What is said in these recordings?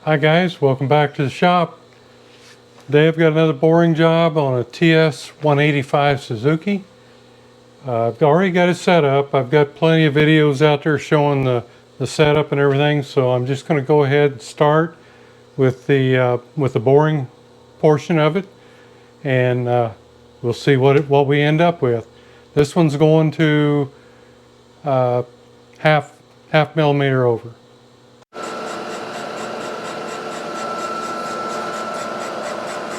Hi guys, welcome back to the shop. Today I've got another boring job on a TS185 Suzuki. I've already got it set up. I've got plenty of videos out there showing the setup and everything, so I'm just going to go ahead and start with the boring portion of it, and we'll see what we end up with. This one's going to half millimeter over.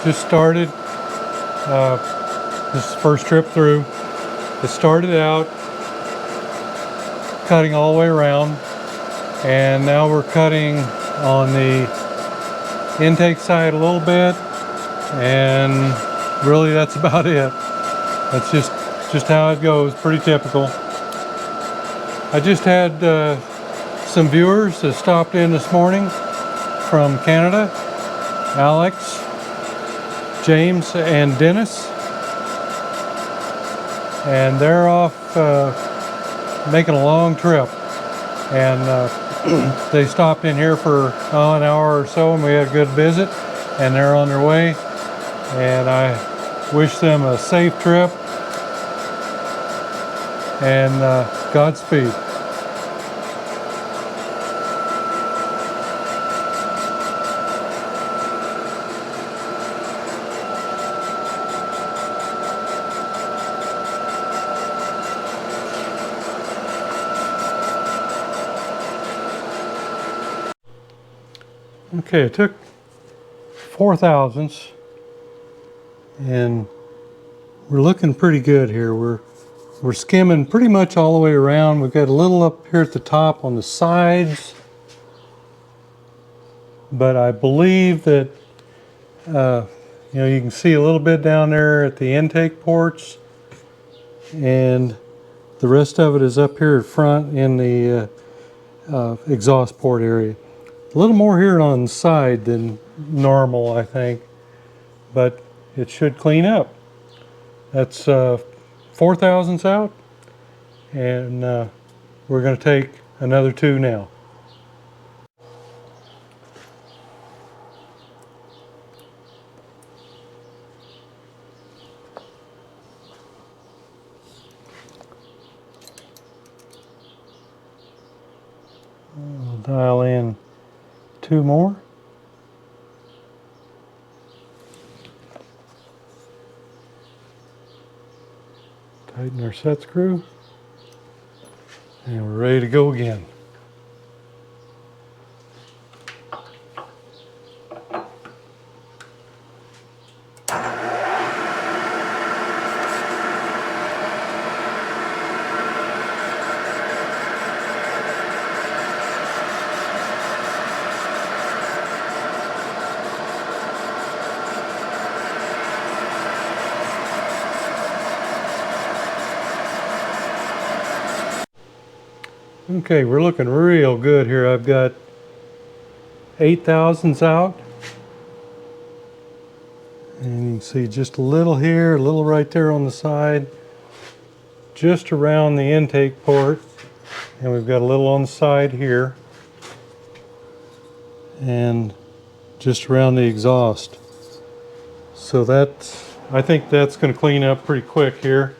Just started this first trip through. It started out cutting all the way around, and now we're cutting on the intake side a little bit, and really that's about it. That's just how it goes, pretty typical. I just had some viewers that stopped in this morning from Canada, Alex, James, and Dennis, and they're off making a long trip, and they stopped in here for an hour or so, and we had a good visit, and they're on their way, and I wish them a safe trip and Godspeed. Okay, it took 4 thousandths, and we're looking pretty good here. We're skimming pretty much all the way around. We've got a little up here at the top on the sides, but I believe that you can see a little bit down there at the intake ports, and the rest of it is up here at front in the exhaust port area. A little more here on the side than normal, I think, but it should clean up. That's 4 thousandths out, and we're going to take another 2 now. We'll dial in 2 more. Tighten our set screw, and we're ready to go again. Okay, we're looking real good here. I've got 8 thousandths out, and you can see just a little here, a little right there on the side, just around the intake port, and we've got a little on the side here, and just around the exhaust. So I think that's going to clean up pretty quick here,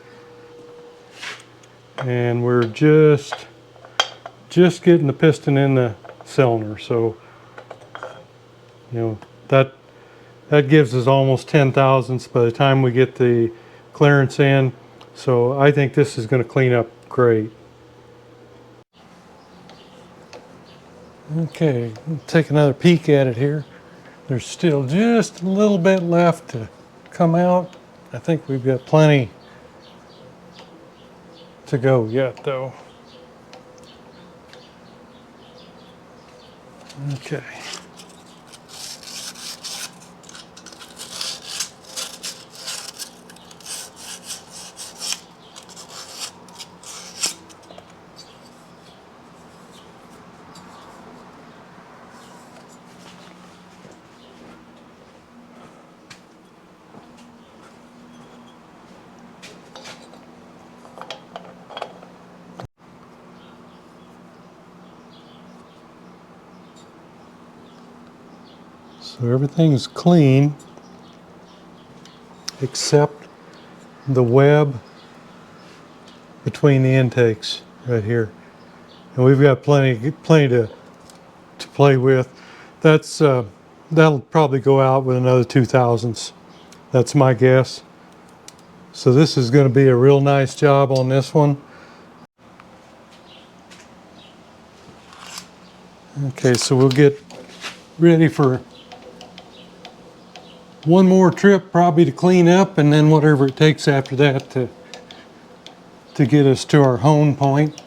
and we're just getting the piston in the cylinder, so that gives us almost 10 thousandths by the time we get the clearance in, so I think this is going to clean up great. Okay, take another peek at it here. There's still just a little bit left to come out. I think we've got plenty to go yet though. Okay. So everything's clean except the web between the intakes right here. And we've got plenty to play with. That'll probably go out with another 2000s. That's my guess. So this is going to be a real nice job on this one. Okay, so we'll get ready for one more trip probably to clean up, and then whatever it takes after that to get us to our hone point.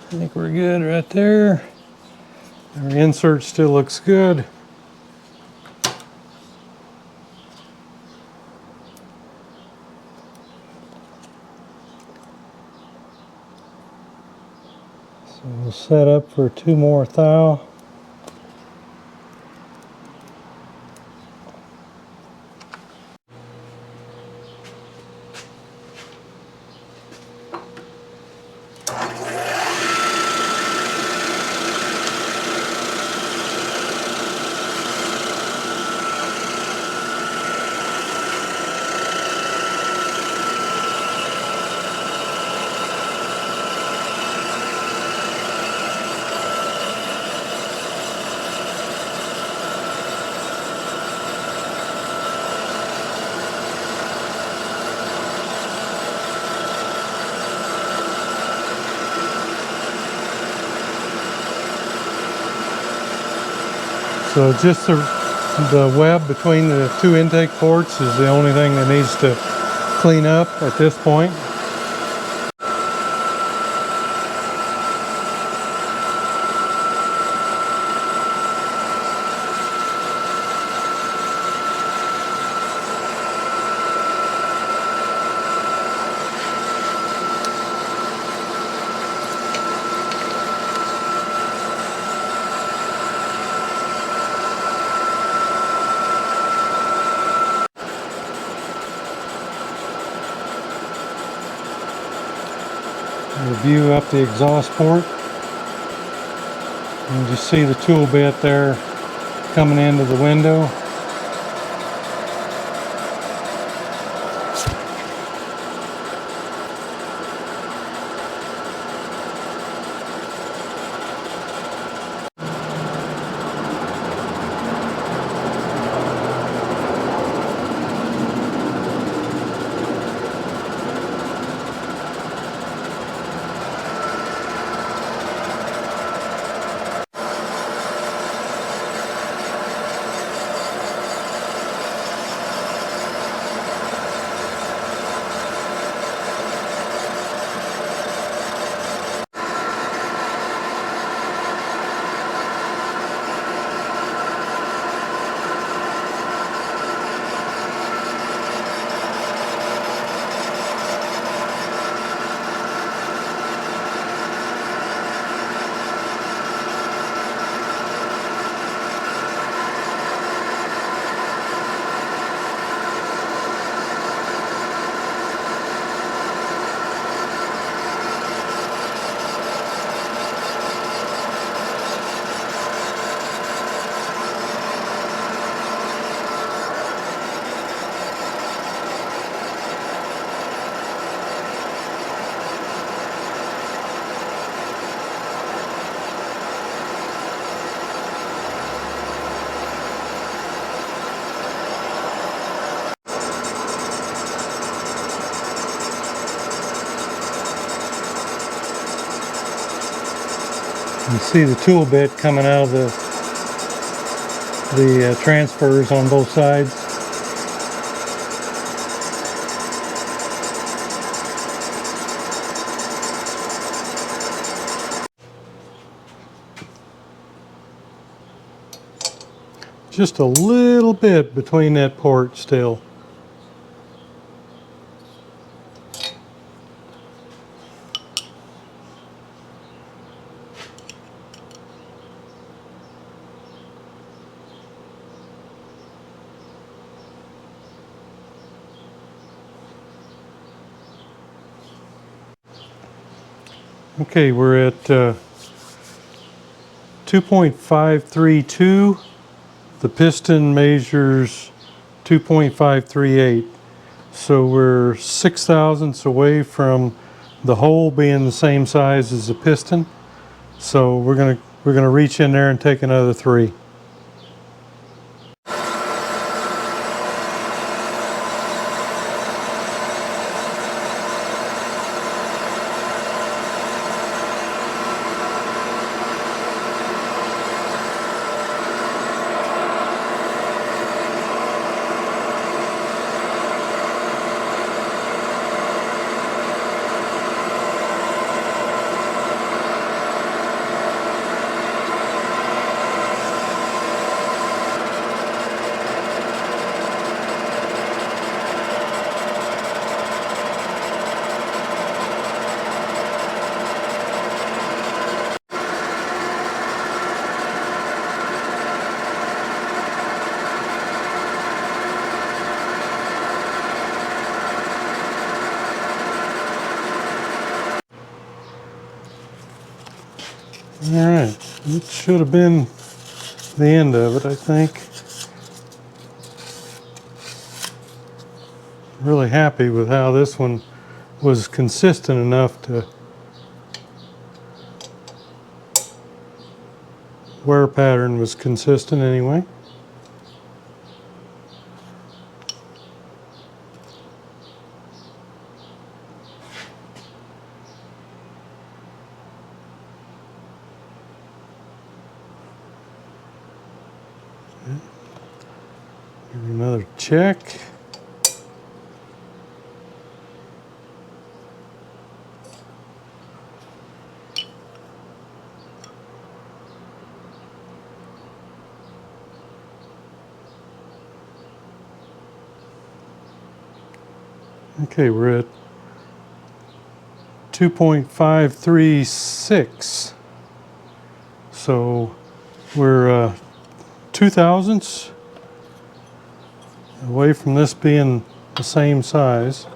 I think we're good right there. Our insert still looks good. So we'll set up for 2 more thou. So just the web between the 2 intake ports is the only thing that needs to clean up at this point. View up the exhaust port, and you see the tool bit there coming into the window. You see the tool bit coming out of the transfers on both sides. Just a little bit between that port still. Okay, we're at 2.532. The piston measures 2.538. So we're 6 thousandths away from the hole being the same size as the piston. So we're gonna reach in there and take another 3. All right, it should have been the end of it, I think. Really happy with how this one was consistent enough to wear pattern was consistent anyway. Give it another check. Okay, we're at 2.536. So we're 2 thousandths away from this being the same size.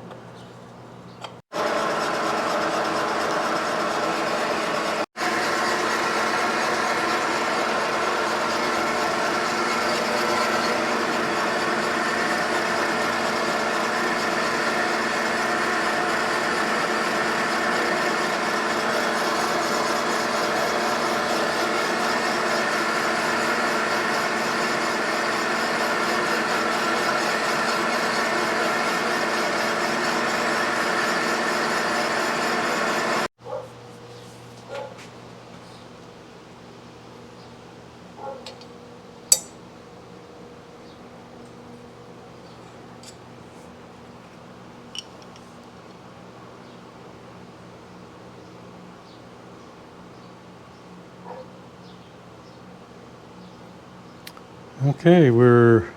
Okay, we're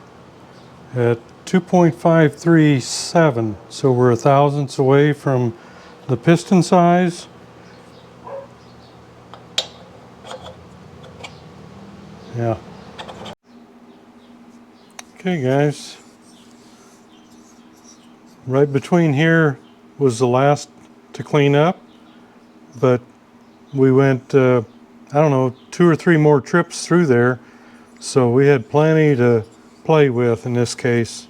at 2.537, so we're 1 thousandths away from the piston size. Yeah. Okay, guys. Right between here was the last to clean up, but we went, I don't know, 2 or 3 more trips through there, so we had plenty to play with in this case.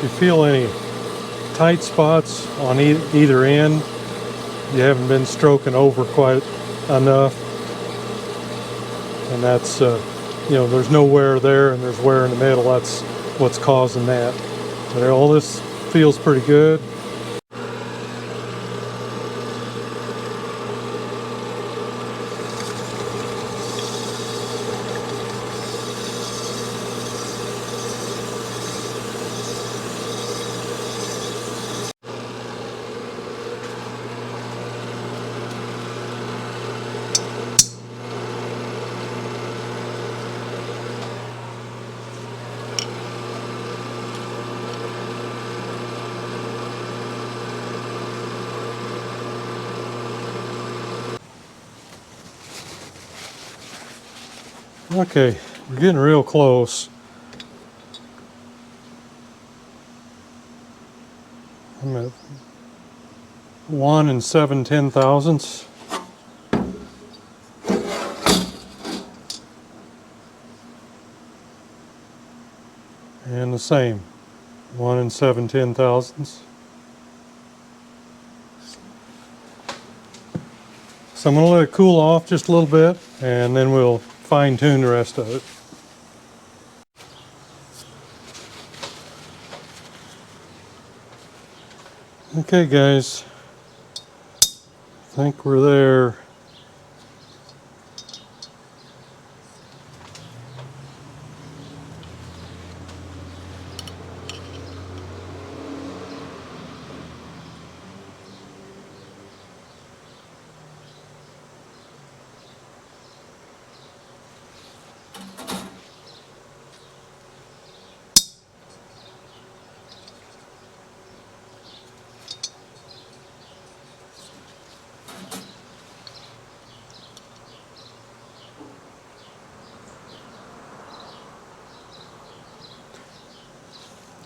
if you feel any tight spots on either end, you haven't been stroking over quite enough, and that's you know, there's no wear there and there's wear in the middle. That's what's causing that. But all this feels pretty good. Okay, we're getting real close. I'm at 1 7/10,000ths. And the same, 1 7/10,000ths. So I'm going to let it cool off just a little bit, and then we'll fine tune the rest of it. Okay guys, I think we're there.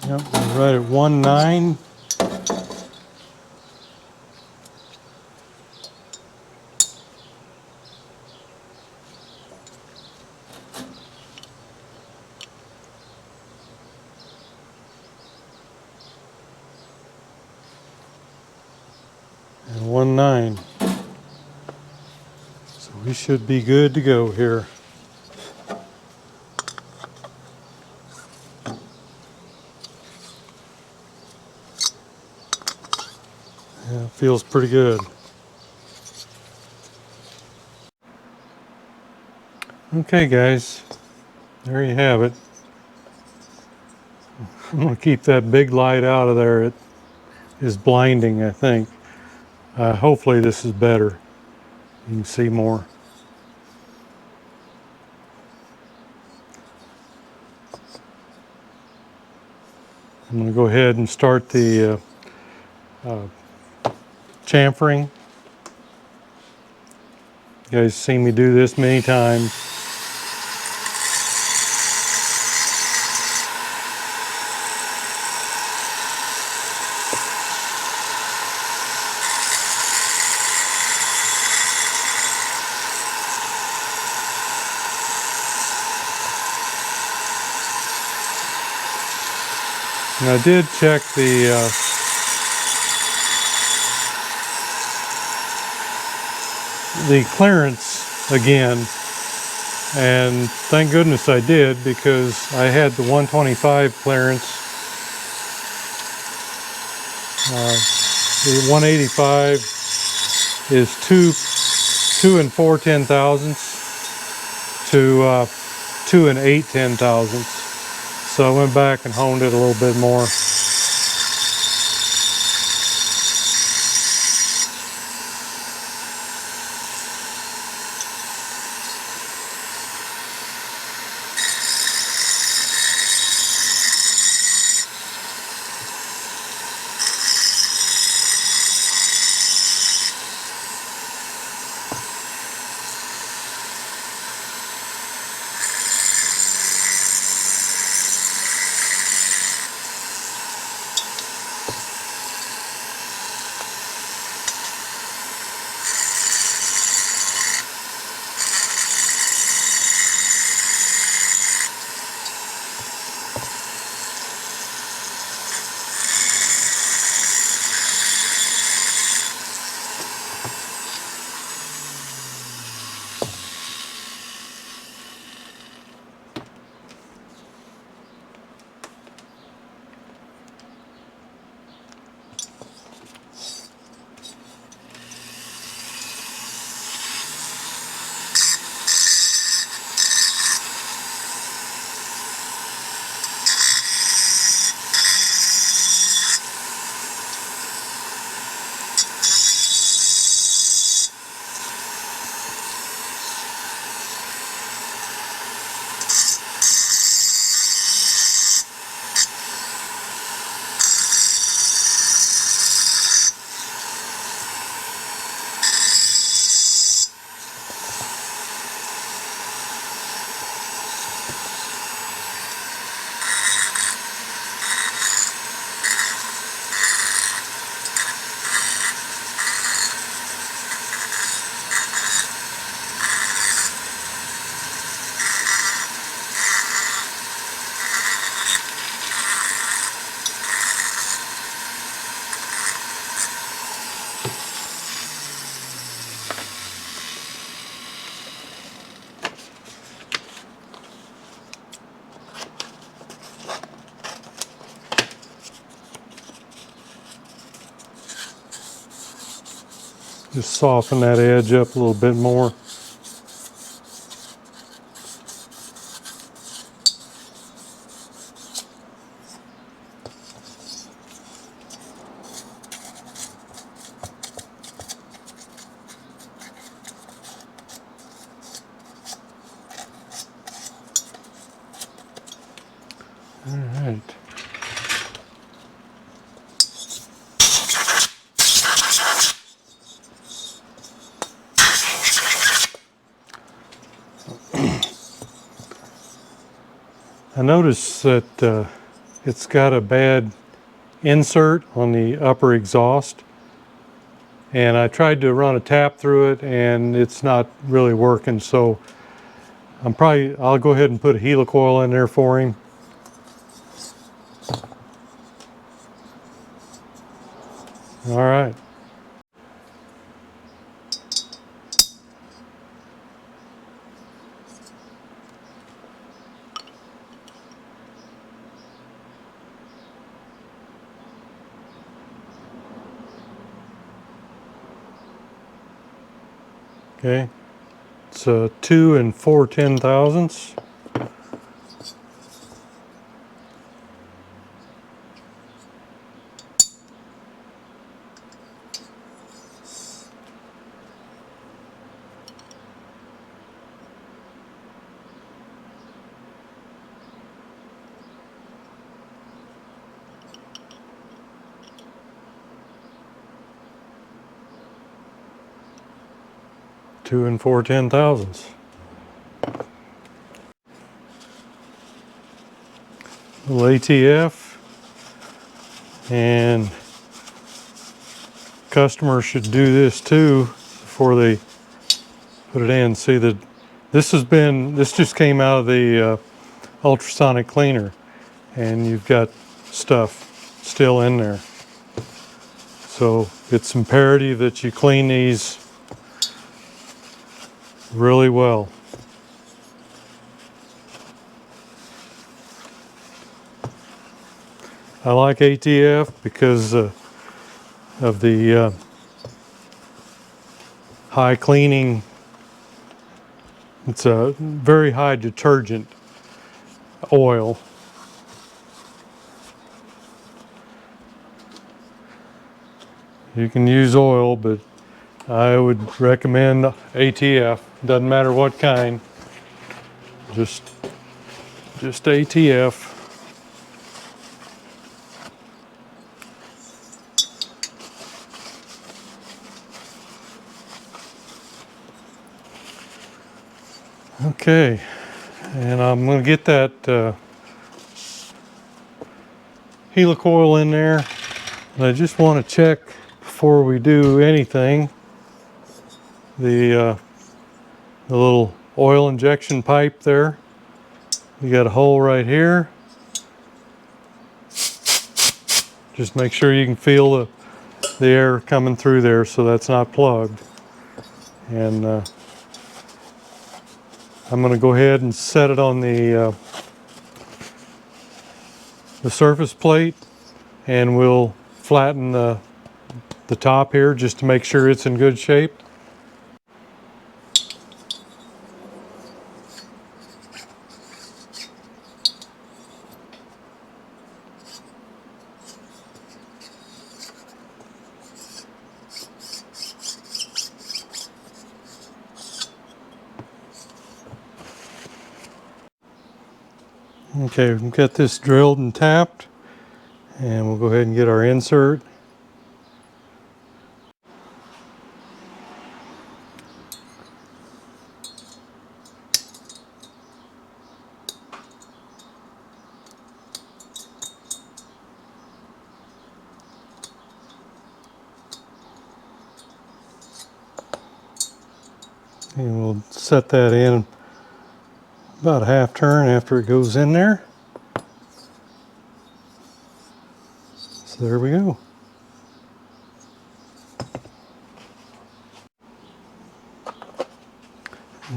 Yep, we're right at 1.9. And 1.9. So we should be good to go here. Yeah, feels pretty good. Okay guys, there you have it. I'm going to keep that big light out of there. It is blinding, I think. Hopefully this is better. You can see more. I'm going to go ahead and start the chamfering. You guys seen me do this many times. And I did check the clearance again, and thank goodness I did, because I had the 125 clearance. The 185 is 2 4/10,000ths to 2 8/10,000ths. So I went back and honed it a little bit more. Just soften that edge up a little bit more. All right. I noticed that it's got a bad insert on the upper exhaust, and I tried to run a tap through it and it's not really working, so I'll go ahead and put a helicoil in there for him. All right. Okay, it's 2 4/10,000ths. Two and 4/10,000ths. Little ATF, and customers should do this too before they put it in. See that this just came out of the ultrasonic cleaner, and you've got stuff still in there. So it's imperative that you clean these really well. I like ATF because of the high cleaning. It's a very high detergent oil. You can use oil, but I would recommend ATF. Doesn't matter what kind, just ATF. Okay, and I'm going to get that helicoil in there. And I just want to check before we do anything the little oil injection pipe there. You got a hole right here. Just make sure you can feel the air coming through there, so that's not plugged. And I'm going to go ahead and set it on the surface plate, and we'll flatten the top here just to make sure it's in good shape. Okay, we've got this drilled and tapped, and we'll go ahead and get our insert. And we'll set that in about a half turn after it goes in there. So there we go.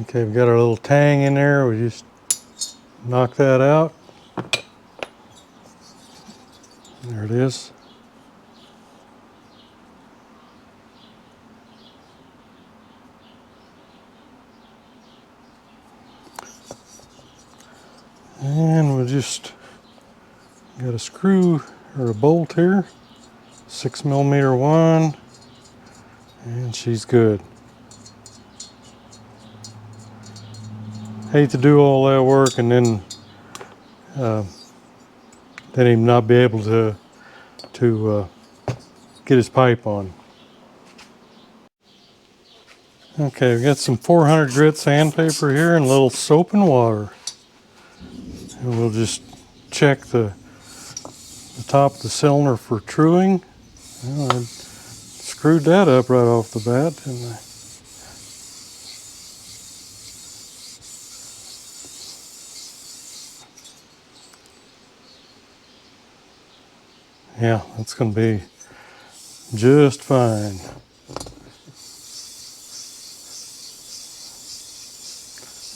Okay, we've got our little tang in there. We just knock that out. There it is. just got a screw or a bolt here, 6mm one, and she's good. Hate to do all that work and then him not be able to get his pipe on. Okay, we got some 400 grit sandpaper here and a little soap and water. And we'll just check the top of the cylinder for truing. Well, I screwed that up right off the bat, didn't I? Yeah, that's going to be just fine.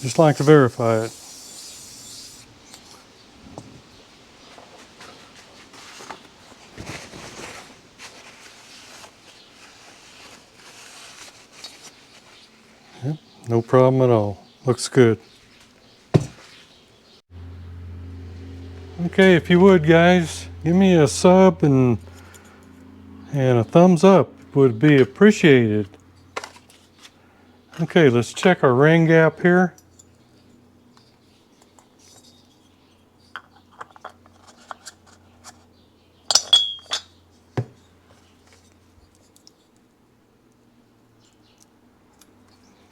Just like to verify it. Yep, no problem at all. Looks good. Okay, if you would, guys, give me a sub and a thumbs up would be appreciated. Okay, let's check our ring gap here.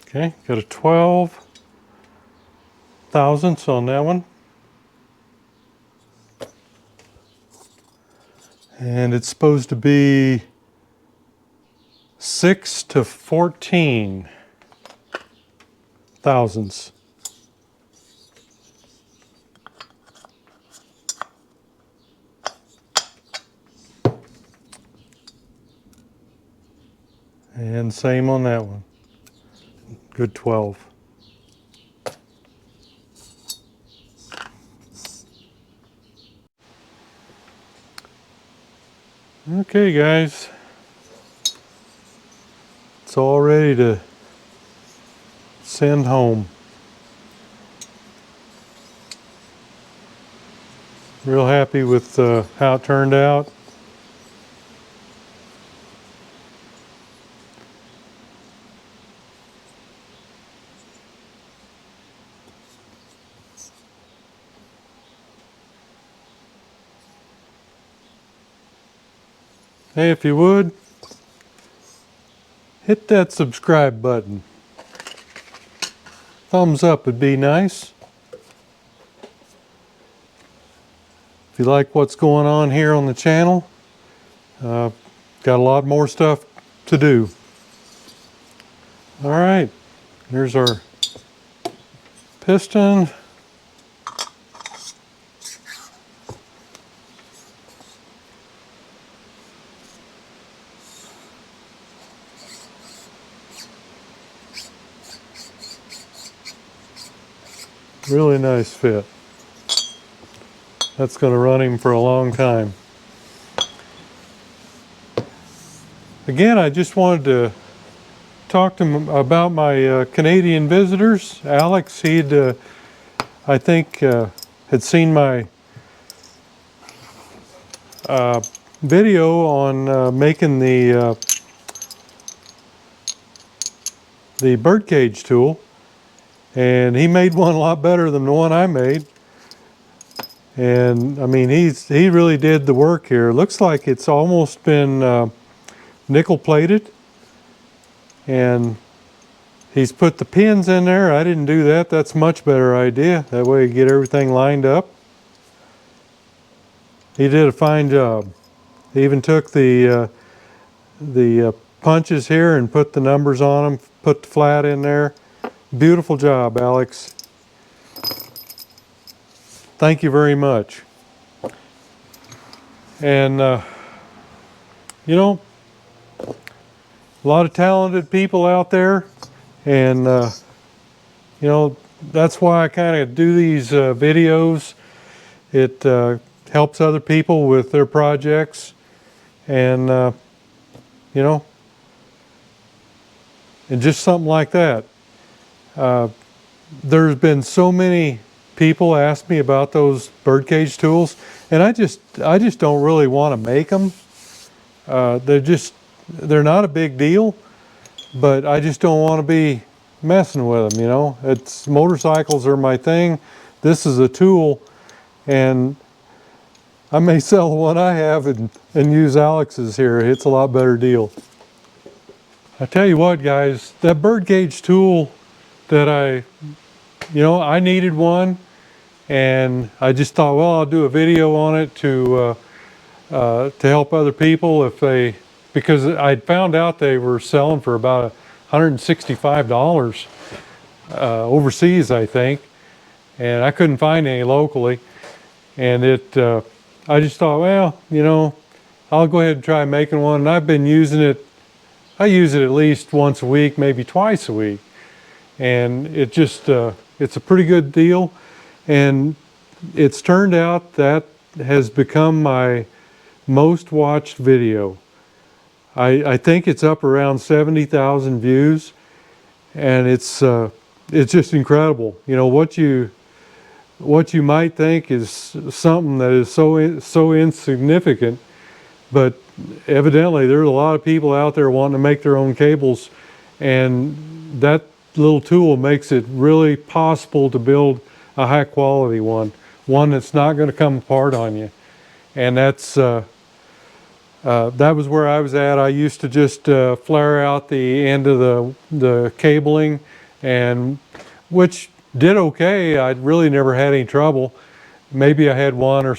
Okay, got a 12 thousandths on that one. And it's supposed to be 6 to 14 thousandths. And same on that one. Good 12. Okay, guys. It's all ready to send home. Real happy with how it turned out. Hey, if you would, hit that subscribe button. Thumbs up would be nice. If you like what's going on here on the channel, got a lot more stuff to do. All right, here's our piston. Really nice fit. That's going to run him for a long time. Again, I just wanted to talk to him about my Canadian visitors. Alex, he'd, I think, had seen my video on making the birdcage tool. And he made one a lot better than the one I made. And I mean, he really did the work here. Looks like it's almost been nickel plated. And he's put the pins in there. I didn't do that. That's a much better idea. That way you get everything lined up. He did a fine job. He even took the punches here and put the numbers on them, put the flat in there. Beautiful job, Alex. Thank you very much. And, you know, a lot of talented people out there. And, you know, that's why I kind of do these videos. It helps other people with their projects. And, you know, and just something like that. There's been so many people ask me about those birdcage tools, and I just don't really want to make them. They're not a big deal, but I just don't want to be messing with them, you know. Motorcycles are my thing. This is a tool, and I may sell the one I have and use Alex's here. It's a lot better deal. I tell you what, guys, that birdcage tool that I needed one, and I just thought, well, I'll do a video on it to help other people because I'd found out they were selling for about $165 overseas, I think, and I couldn't find any locally. And I just thought, well, you know, I'll go ahead and try making one. And I've been using it. I use it at least once a week, maybe twice a week, and it's a pretty good deal. And it's turned out that has become my most watched video. I think it's up around 70,000 views, and it's just incredible. You know, what you might think is something that is so insignificant, but evidently there's a lot of people out there wanting to make their own cables, and that little tool makes it really possible to build a high quality one that's not going to come apart on you. And that was where I was at. I used to just flare out the end of the cabling, and which did okay. I really never had any trouble. Maybe I had one or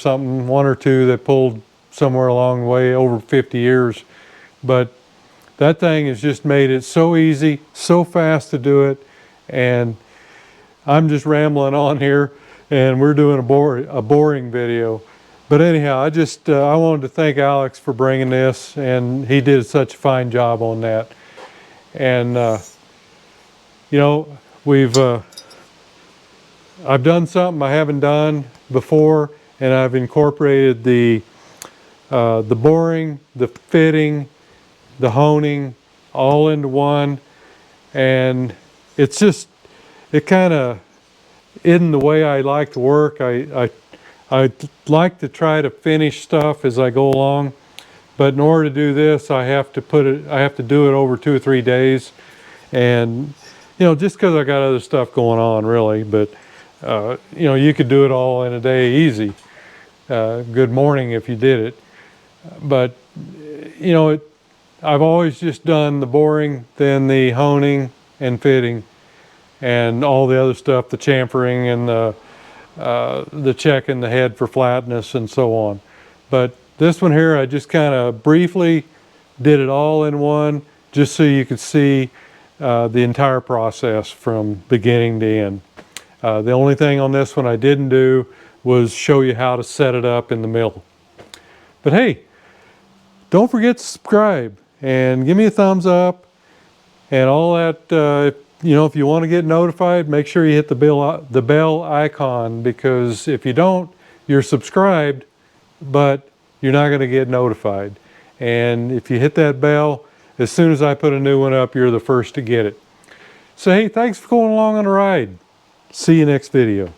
two that pulled somewhere along the way over 50 years. But that thing has just made it so easy, so fast to do it. And I'm just rambling on here, and we're doing a boring video. But anyhow, I wanted to thank Alex for bringing this, and he did such a fine job on that. And you know, I've done something I haven't done before, and I've incorporated the boring, the fitting, the honing, all into one. And it kind of isn't the way I like to work. I like to try to finish stuff as I go along, but in order to do this, I have to do it over 2 or 3 days. And you know, just because I got other stuff going on, really. But you know, you could do it all in a day easy. Good morning if you did it. But you know, I've always just done the boring, then the honing and fitting, and all the other stuff, the chamfering and the checking the head for flatness and so on. But this one here, I just kind of briefly did it all in one, just so you could see the entire process from beginning to end. The only thing on this one I didn't do was show you how to set it up in the mill. But hey, don't forget to subscribe and give me a thumbs up and all that. You know, if you want to get notified, make sure you hit the bell icon, because if you don't, you're subscribed, but you're not going to get notified. And if you hit that bell, as soon as I put a new one up, you're the first to get it. So hey, thanks for going along on the ride. See you next video.